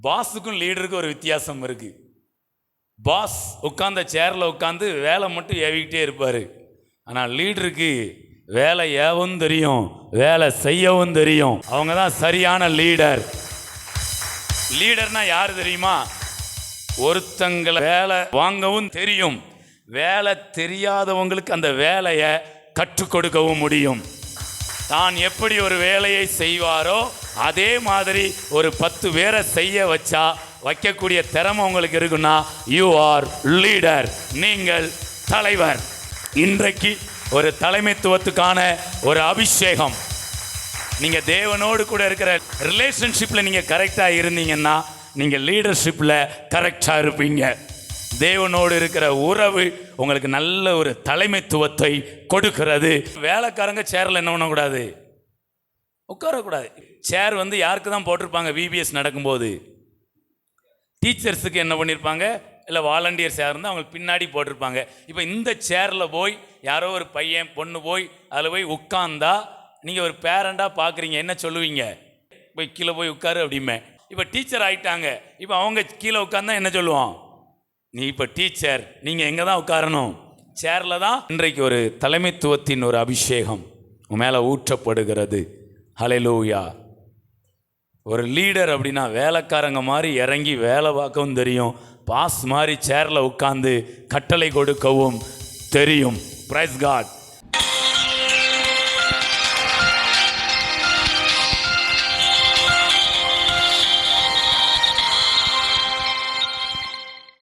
பாஸுக்கும் லீடருக்கும் ஒரு வித்தியாசம் இருக்கு. பாஸ் உட்காந்த சேரில் உட்காந்து வேலை மட்டும் ஏவிக்கிட்டே இருப்பார். ஆனால் லீடருக்கு வேலை ஏவும் தெரியும், வேலை செய்யவும் தெரியும். அவங்க தான் சரியான லீடர். லீடர்னா யார் தெரியுமா? ஒருத்தங்களை வேலை வாங்கவும் தெரியும், வேலை தெரியாதவங்களுக்கு அந்த வேலையை கற்றுக் கொடுக்கவும் முடியும். தான் எப்படி ஒரு வேலையை செய்வாரோ அதே மாதிரி ஒரு 10 பேரை செய்ய வைக்கக்கூடிய திறமை உங்களுக்கு இருக்குன்னா யூ ஆர் லீடர். நீங்கள் தலைவர். இன்றைக்கு ஒரு தலைமைத்துவத்துக்கான ஒரு அபிஷேகம். நீங்கள் தேவனோடு கூட இருக்கிற ரிலேஷன்ஷிப்பில் நீங்கள் கரெக்டாக இருந்தீங்கன்னா நீங்கள் லீடர்ஷிப்பில் கரெக்டாக இருப்பீங்க. தேவனோடு இருக்கிற உறவு உங்களுக்கு நல்ல ஒரு தலைமைத்துவத்தை கொடுக்கிறது. வேலைக்காரங்க சேரில் என்ன பண்ணக்கூடாது? உட்காரக்கூடாது. சேர் யாருக்கு தான் போட்டிருப்பாங்க? விபிஎஸ் நடக்கும்போது டீச்சர்ஸுக்கு என்ன பண்ணியிருப்பாங்க? இல்லை வாலண்டியர்ஸ் இருந்தால் அவங்களுக்கு பின்னாடி போட்டிருப்பாங்க. இப்போ இந்த சேரில் போய் யாரோ ஒரு பையன் பொண்ணு போய் அதில் போய் உட்கார்ந்தா நீங்கள் ஒரு பேரண்டாக பார்க்குறீங்க, என்ன சொல்லுவீங்க? போய் கீழே போய் உட்காரு அப்படிமே. இப்போ டீச்சர் ஆகிட்டாங்க, இப்போ அவங்க கீழே உட்கார்ந்தா என்ன சொல்லுவோம்? நீ இப்போ டீச்சர், நீங்கள் எங்கே தான் உட்காரணும்? சேரில் தான். இன்றைக்கு ஒரு தலைமைத்துவத்தின் ஒரு அபிஷேகம் மேலே ஊற்றப்படுகிறது. ஹல்லேலூயா. ஒரு லீடர் அப்படின்னா வேலைக்காரங்க மாதிரி இறங்கி வேலை பார்க்கவும் தெரியும், பாஸ் மாதிரி சேரில் உட்காந்து கட்டளை கொடுக்கவும் தெரியும். Praise God.